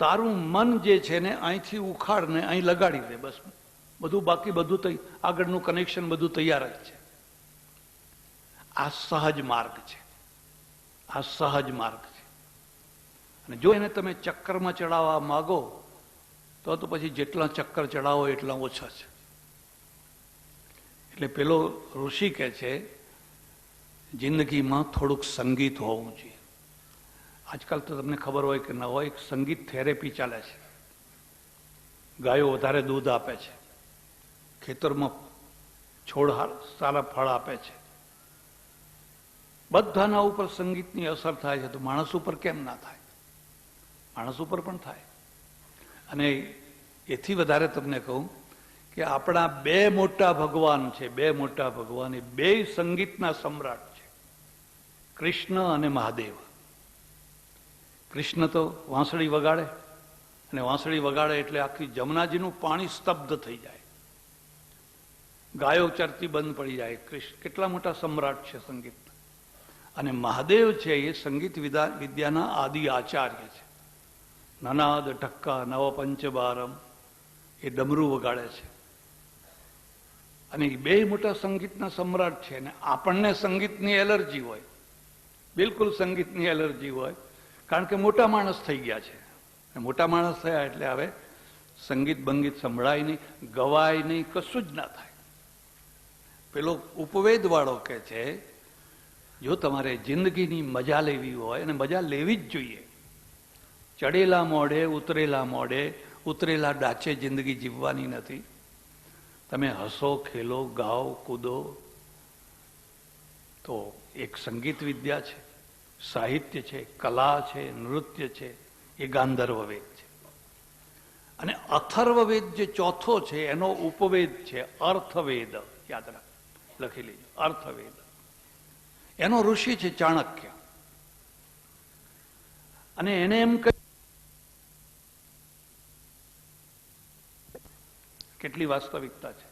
તારું મન જે છે ને અહીંથી ઉખાડને અહીં લગાડી દે, બસ બધું બાકી બધું આગળનું કનેક્શન બધું તૈયાર જ છે. આ સહજ માર્ગ છે, આ સહજ માર્ગ છે. અને જો એને તમે ચક્કરમાં ચડાવવા માગો તો પછી જેટલા ચક્કર ચડાવો એટલા ઓછા છે. એટલે પેલો ઋષિ કહે છે જિંદગીમાં થોડુંક સંગીત હોવું જોઈએ. આજકાલ તો તમને ખબર હોય કે ન હોય, એક સંગીત થેરેપી ચાલે છે. ગાયો વધારે દૂધ આપે છે, ખેતરમાં છોડ સારા ફળ આપે છે, બધાના ઉપર સંગીતની અસર થાય છે. તો માણસ ઉપર કેમ ના થાય? માણસ ઉપર પણ થાય. અને એથી વધારે તમને કહું કે આપણા બે મોટા ભગવાન છે, બે મોટા ભગવાન, એ બે સંગીતના સમ્રાટ છે, કૃષ્ણ અને મહાદેવ. કૃષ્ણ તો વાંસળી વગાડે, અને વાંસળી વગાડે એટલે આખી જમનાજીનું પાણી સ્તબ્ધ થઈ જાય, ગાયો ચરતી બંધ પડી જાય. કૃષ્ણ કેટલા મોટા સમ્રાટ છે સંગીત. અને મહાદેવ છે એ સંગીત વિદ્યાના આદિ આચાર્ય છે. નનાદ ઢક્કા નવ પંચબારમ એ ડમરું વગાડે છે. અને એ બે મોટા સંગીતના સમ્રાટ છે. અને આપણને સંગીતની એલર્જી હોય, બિલકુલ સંગીતની એલર્જી હોય, કારણ કે મોટા માણસ થઈ ગયા છે. મોટા માણસ થયા એટલે હવે સંગીત બંગીત સંભળાય નહીં, ગવાય નહીં, કશું જ ના થાય. પેલો ઉપવેદ વાળો કે છે જો તમારે જિંદગીની મજા લેવી હોય, અને મજા લેવી જ જોઈએ, ચડેલા મોઢે ઉતરેલા મોઢે ઉતરેલા ડાચે જિંદગી જીવવાની નથી. તમે હસો, ખેલો, ગાઓ, કૂદો. તો એક સંગીત વિદ્યા છે, સાહિત્ય છે, કલા છે, નૃત્ય છે, એ ગાંધર્વવેદ છે. અને અથર્વવેદ જે ચોથો છે એનો ઉપવેદ છે અર્થવેદ. યાદ રાખ, લખી લેજો, અર્થવેદ. એનો ઋષિ છે ચાણક્ય. અને એને એમ કહ્યું, કેટલી વાસ્તવિકતા છે.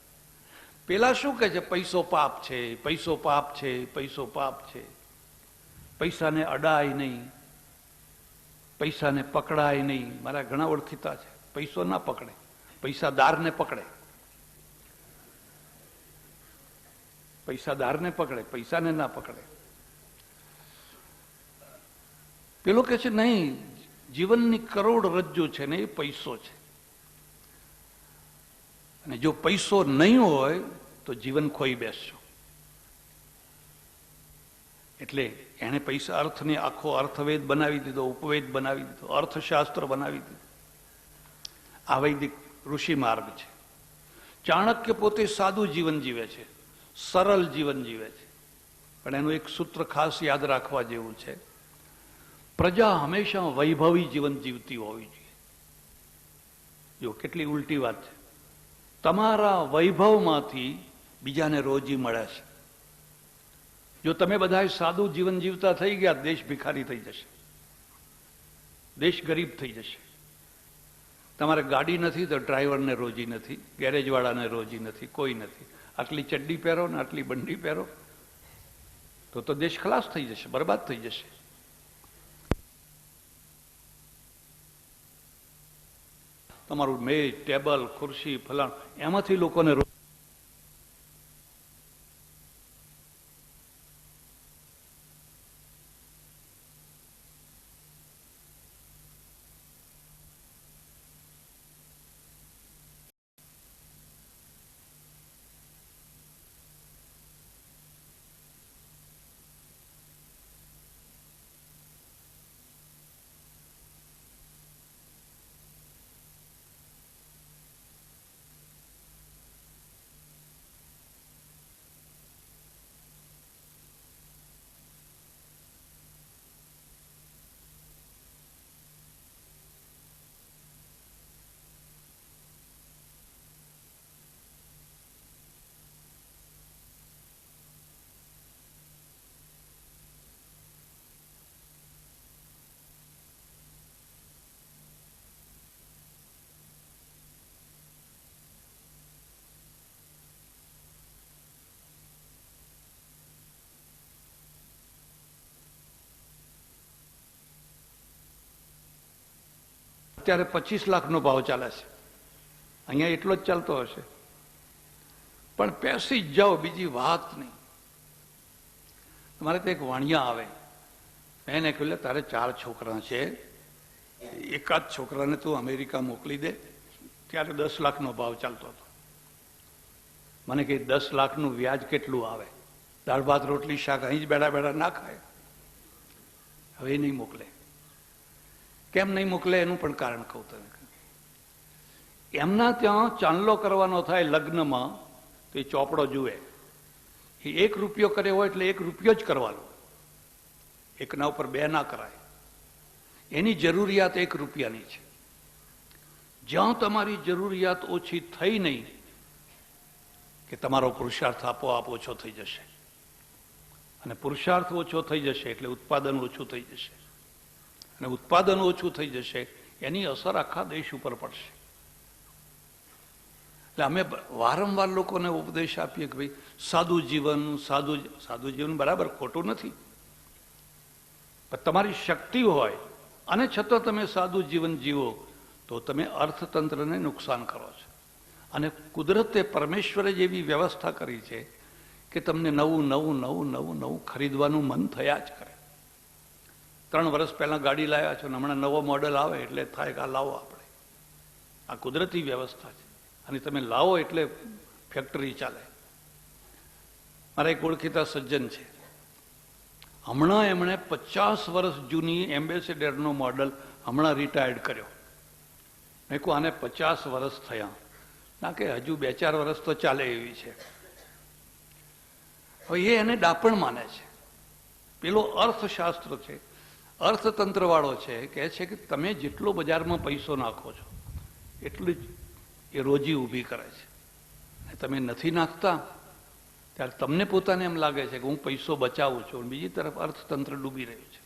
પેલા શું કહે છે? પૈસો પાપ છે, પૈસો પાપ છે, પૈસો પાપ છે. પૈસાને અડાય નહીં, પૈસાને પકડાય નહીં. મારા ઘણા ઓળખીતા છે, પૈસો ના પકડે, પૈસાદારને પકડે. પૈસાદારને પકડે, પૈસાને ના પકડે. પેલો કે છે નહીં, જીવનની કરોડરજ્જુ છે ને એ પૈસો છે. અને જો પૈસો નહીં હોય તો જીવન ખોઈ બેસશો. એટલે એને પૈસા અર્થને આખો અર્થવેદ બનાવી દીધો, ઉપવેદ બનાવી દીધો, અર્થશાસ્ત્ર બનાવી દીધું. આ વૈદિક ઋષિ માર્ગ છે. ચાણક્ય પોતે સાદું જીવન જીવે છે, સરળ જીવન જીવે છે. પણ એનું એક સૂત્ર ખાસ યાદ રાખવા જેવું છે, પ્રજા હંમેશા વૈભવી જીવન જીવતી હોવી જોઈએ. જો કેટલી ઉલટી વાત છે. તમારા વૈભવમાંથી બીજાને રોજી મળે છે. જો તમે બધા સાદું જીવન જીવતા થઈ ગયા, દેશ ભિખારી થઈ જશે, દેશ ગરીબ થઈ જશે. તમારે ગાડી નથી તો ડ્રાઈવરને રોજી નથી, ગેરેજવાળાને રોજી નથી, કોઈ નથી. આટલી ચડ્ડી પહેરો ને આટલી બંડી પહેરો તો દેશ ખલાસ થઈ જશે, બરબાદ થઈ જશે. તમારું મેજ, ટેબલ, ખુરશી, ફલાણ, એમાંથી લોકોને અત્યારે 25 લાખનો ભાવ ચાલે છે. અહીંયા એટલો જ ચાલતો હશે, પણ પેસી જ જાઓ, બીજી વાત નહીં. તમારે તો એક વાણિયા આવે, મેં એને કહ્યું તારે 4 છોકરા છે, એકાદ છોકરાને તું અમેરિકા મોકલી દે. ત્યારે 10 લાખનો ભાવ ચાલતો હતો. મને કે 10 લાખનું વ્યાજ કેટલું આવે? દાળ ભાત રોટલી શાક અહીં જ બેઠા બેઠા ના ખાય. હવે નહીં મોકલે. કેમ નહીં મોકલે એનું પણ કારણ કહું તને. એમના ત્યાં ચાંદલો કરવાનો થાય લગ્નમાં, તો એ ચોપડો જુએ. એ 1 રૂપિયો કર્યો હોય એટલે 1 રૂપિયો જ કરવાનો, એકના ઉપર 2 ના કરાય. એની જરૂરિયાત 1 રૂપિયાની છે. જ્યાં તમારી જરૂરિયાત ઓછી થઈ નહીં કે તમારો પુરુષાર્થ આપોઆપ ઓછો થઈ જશે, અને પુરુષાર્થ ઓછો થઈ જશે એટલે ઉત્પાદન ઓછું થઈ જશે, અને ઉત્પાદન ઓછું થઈ જશે એની અસર આખા દેશ ઉપર પડશે. એટલે અમે વારંવાર લોકોને ઉપદેશ આપીએ કે ભાઈ સાદું જીવન, સાદું જીવન બરાબર ખોટું નથી, પણ તમારી શક્તિ હોય અને છતાં તમે સાદું જીવન જીવો તો તમે અર્થતંત્રને નુકસાન કરો છો. અને કુદરતે, પરમેશ્વરે જેવી વ્યવસ્થા કરી છે કે તમને નવું નવું નવું નવું નવું ખરીદવાનું મન થયા જ કરે. 3 વર્ષ પહેલાં ગાડી લાવ્યા છો ને હમણાં નવો મોડલ આવે એટલે થાય કે આ લાવો આપણે. આ કુદરતી વ્યવસ્થા છે, અને તમે લાવો એટલે ફેક્ટરી ચાલે. મારા એક ઓળખીતા સજ્જન છે, હમણાં એમણે 50 વર્ષ જૂની એમ્બેસેડરનો મોડલ હમણાં રિટાયર્ડ કર્યો. મેં કહું આને 50 વર્ષ થયા. ના કે હજુ 2-4 વર્ષ તો ચાલે એવી છે. હવે એ એને ડાપણ માને છે. પેલો અર્થશાસ્ત્ર છે, અર્થતંત્ર વાળો છે, કહે છે કે તમે જેટલો બજારમાં પૈસો નાખો છો એટલું જ એ રોજી ઊભી કરે છે. તમે નથી નાખતા ત્યારે તમને પોતાને એમ લાગે છે કે હું પૈસો બચાવું છું, બીજી તરફ અર્થતંત્ર ડૂબી રહ્યું છે.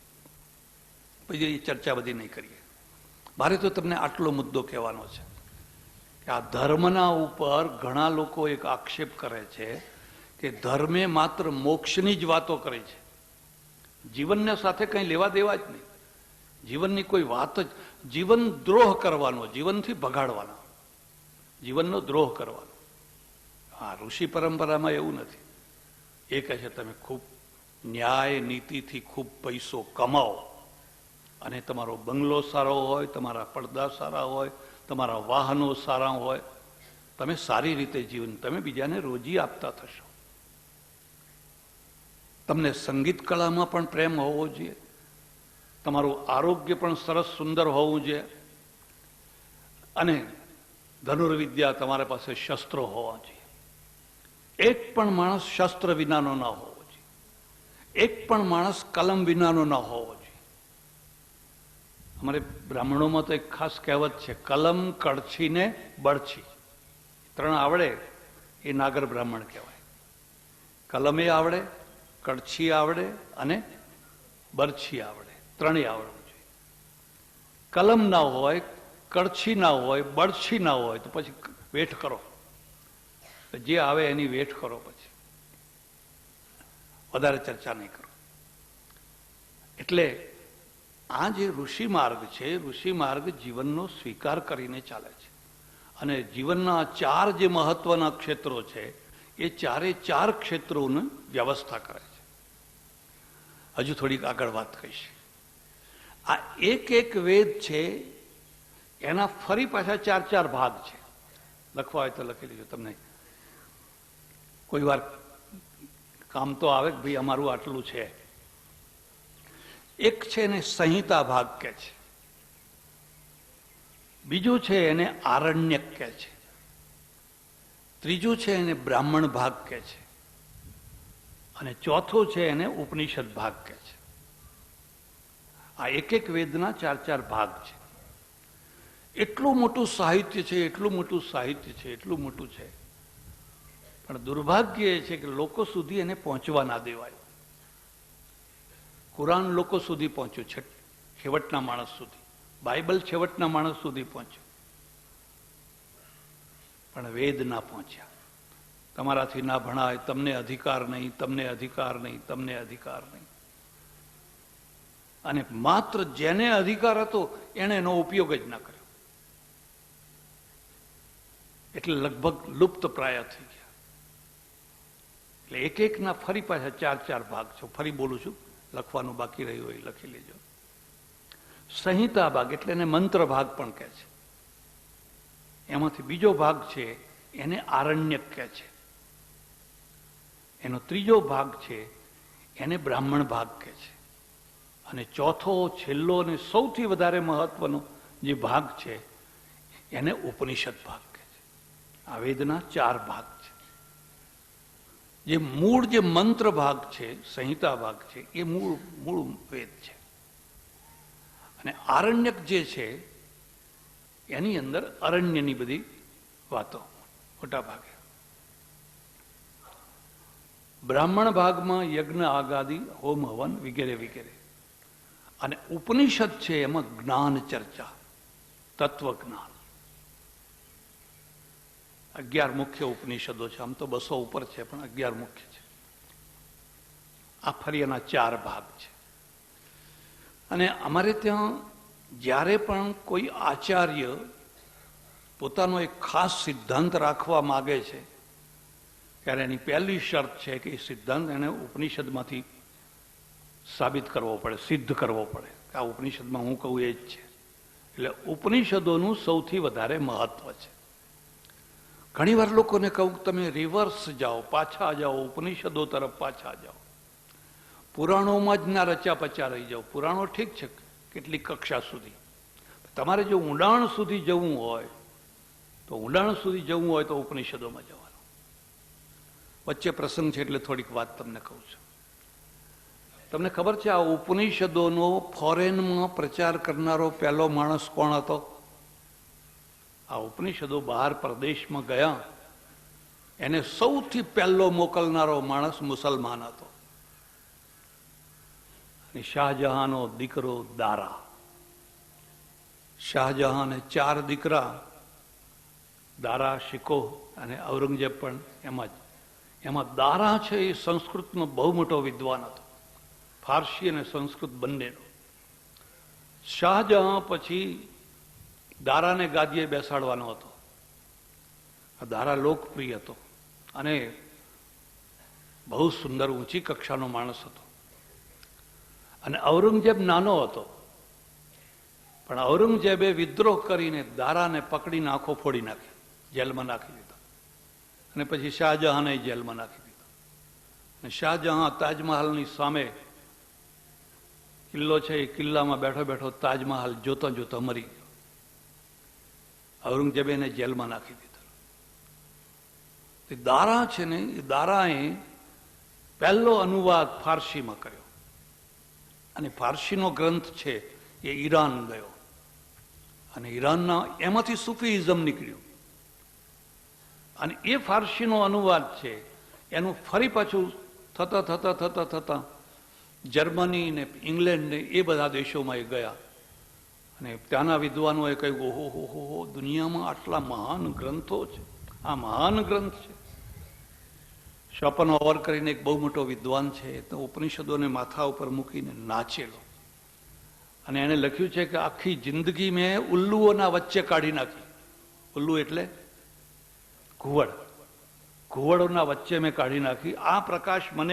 પછી એ ચર્ચા બધી નહીં કરીએ. મારે તો તમને આટલો મુદ્દો કહેવાનો છે કે આ ધર્મના ઉપર ઘણા લોકો એક આક્ષેપ કરે છે કે ધર્મે માત્ર મોક્ષની જ વાતો કરી છે, જીવનને સાથે કંઈ લેવા દેવા જ નહીં. જીવનની કોઈ વાત જ, જીવન દ્રોહ કરવાનો, જીવનથી ભગાડવાનો, જીવનનો દ્રોહ કરવાનો. હા, ઋષિ પરંપરામાં એવું નથી. એ કહે છે તમે ખૂબ ન્યાય નીતિથી ખૂબ પૈસો કમાઓ, અને તમારો બંગલો સારો હોય, તમારા પડદા સારા હોય, તમારા વાહનો સારા હોય, તમે સારી રીતે જીવન, તમે બીજાને રોજી આપતા થશો. તમને સંગીત કળામાં પણ પ્રેમ હોવો જોઈએ, તમારું આરોગ્ય પણ સરસ સુંદર હોવું જોઈએ, અને ધનુર્વિદ્યા, તમારા પાસે શસ્ત્રો હોવા જોઈએ. એક પણ માણસ શસ્ત્ર વિનાનો ના હોવો જોઈએ, એક પણ માણસ કલમ વિનાનો ના હોવો જોઈએ. અમારે બ્રાહ્મણોમાં તો એક ખાસ કહેવત છે, કલમ, કડછી ને બળછી. 3 આવડે એ નાગર બ્રાહ્મણ કહેવાય. કલમે આવડે, કડછી આવડે અને બરછી આવડે, 3 આવડવું જોઈએ. કલમ ના હોય, કડછી ના હોય, બળછી ના હોય તો પછી વેઠ કરો, જે આવે એની વેઠ કરો, પછી વધારે ચર્ચા નહીં કરો. એટલે આ જે ઋષિ માર્ગ છે, ઋષિ માર્ગ જીવનનો સ્વીકાર કરીને ચાલે છે, અને જીવનના 4 જે મહત્વના ક્ષેત્રો છે એ 4 ક્ષેત્રોની વ્યવસ્થા કરે છે. હજુ થોડીક આગળ વાત કહીશ. આ એક વેદ છે, એના ફરી પાછા 4 ભાગ છે. લખવા હોય તો લખી લીધું. તમને કોઈ વાર કામ તો આવે કે ભાઈ અમારું આટલું છે. એક છે એને સંહિતા ભાગ કહે છે, બીજું છે એને આરણ્યક કહે છે, ત્રીજું છે એને બ્રાહ્મણ ભાગ કહે છે, અને ચોથું છે એને ઉપનિષદ ભાગ કહે છે. આ એક વેદના 4 ભાગ છે. એટલું મોટું સાહિત્ય છે, એટલું મોટું સાહિત્ય છે, એટલું મોટું છે, પણ દુર્ભાગ્ય એ છે કે લોકો સુધી એને પહોંચવા ના દેવાય. કુરાન લોકો સુધી પહોંચ્યું છે, છેવટના માણસ સુધી. બાઇબલ છેવટના માણસ સુધી પહોંચ્યું, પણ વેદ ના પહોંચ્યા. તમારાથી ના ભણાય, તમને અધિકાર નહીં, તમને અધિકાર નહીં, તમને અધિકાર નહીં. અને માત્ર જેને અધિકાર હતો એણે એનો ઉપયોગ જ ના કર્યો. એટલે લગભગ લુપ્ત પ્રાય થઈ ગયા. એટલે એક એકના ફરી પાછા 4 ભાગ છે. ફરી બોલું છું, લખવાનું બાકી રહ્યું હોય લખી લેજો. સંહિતા ભાગ એટલે એને મંત્ર ભાગ પણ કહે છે. એમાંથી બીજો ભાગ છે એને આરણ્યક કહે છે. એનો ત્રીજો ભાગ છે એને બ્રાહ્મણ ભાગ કહે છે. અને ચોથો, છેલ્લો અને સૌથી વધારે મહત્વનો જે ભાગ છે એને ઉપનિષદ ભાગ કહે છે. આ વેદના 4 ભાગ છે. જે મૂળ જે મંત્ર ભાગ છે, સંહિતા ભાગ છે, એ મૂળ વેદ છે. અને આરણ્યક જે છે એની અંદર અરણ્યની બધી વાતો મોટા ભાગે. બ્રાહ્મણ ભાગમાં યજ્ઞ આગાદી, હોમ હવન વગેરે વગેરે. અને ઉપનિષદ છે એમાં જ્ઞાન ચર્ચા, તત્વ જ્ઞાન. 11 મુખ્ય ઉપનિષદો છે. આમ તો 200 ઉપર છે, પણ 11 મુખ્ય છે. આ ફરી એના 4 ભાગ છે. અને અમારે ત્યાં જ્યારે પણ કોઈ આચાર્ય પોતાનો એક ખાસ સિદ્ધાંત રાખવા માગે છે ત્યારે એની પહેલી શરત છે કે એ સિદ્ધાંત એને ઉપનિષદમાંથી સાબિત કરવો પડે, સિદ્ધ કરવો પડે કે આ ઉપનિષદમાં હું કહું એ જ છે. એટલે ઉપનિષદોનું સૌથી વધારે મહત્વ છે. ઘણી વાર લોકોને કહું તમે રિવર્સ જાઓ, પાછા જાઓ, ઉપનિષદો તરફ પાછા જાઓ. પુરાણોમાં જ ના રચ્યા પચ્યા રહી જાઓ. પુરાણો ઠીક છે કેટલીક કક્ષા સુધી. તમારે જો ઊંડાણ સુધી જવું હોય તો ઉપનિષદોમાં જવાનું. વચ્ચે પ્રસંગ છે એટલે થોડીક વાત તમને કહું છું. તમને ખબર છે આ ઉપનિષદોનો ફોરેનમાં પ્રચાર કરનારો પહેલો માણસ કોણ હતો? આ ઉપનિષદો બહાર પ્રદેશમાં ગયા એને સૌથી પહેલો મોકલનારો માણસ મુસલમાન હતો. અને શાહજહાંનો દીકરો દારા. શાહજહાંને 4 દીકરા, દારા, શિકો અને ઔરંગઝેબ પણ એમાં દારા છે એ સંસ્કૃતનો બહુ મોટો વિદ્વાન હતો, ફારસી અને સંસ્કૃત બંનેનો. શાહજહાં પછી દારાને ગાદીએ બેસાડવાનો હતો. આ દારા લોકપ્રિય હતો અને બહુ સુંદર ઊંચી કક્ષાનો માણસ હતો. અને ઔરંગઝેબ નાનો હતો, પણ ઔરંગઝેબે વિદ્રોહ કરીને દારાને પકડીને આંખો ફોડી નાખી, જેલમાં નાખી દીધો. અને પછી શાહજહાંને જેલમાં નાખી દીધો. અને શાહજહાં તાજમહાલની સામે કિલ્લો છે, એ કિલ્લામાં બેઠો બેઠો તાજમહાલ જોતો જોતો મરી ગયો. ઔરંગઝેબે એને જેલમાં નાખી દીધો. દારા છે ને, એ દારાએ પહેલો અનુવાદ ફારસીમાં કર્યો. અને ફારસીનો ગ્રંથ છે એ ઈરાન ગયો. અને ઈરાનના એમાંથી સુફીઇઝમ નીકળ્યું. અને એ ફારસીનો અનુવાદ છે એનું ફરી પાછું થતા જર્મની ને ઇંગ્લેન્ડ ને એ બધા દેશોમાં એ ગયા. અને ત્યાંના વિદ્વાનોએ કહ્યું ઓહો હો, દુનિયામાં આટલા મહાન ગ્રંથો છે, આ મહાન ગ્રંથ છે. શોપનહોવર કરીને એક બહુ મોટો વિદ્વાન છે, તો ઉપનિષદોને માથા ઉપર મૂકીને નાચેલો. અને એને લખ્યું છે કે આખી જિંદગી મેં ઉલ્લુઓના વચ્ચે કાઢી નાખી. ઉલ્લુ એટલે ઘુવડ, ઘુવડોના વચ્ચે મેં કાઢી નાખી. આ પ્રકાશ મને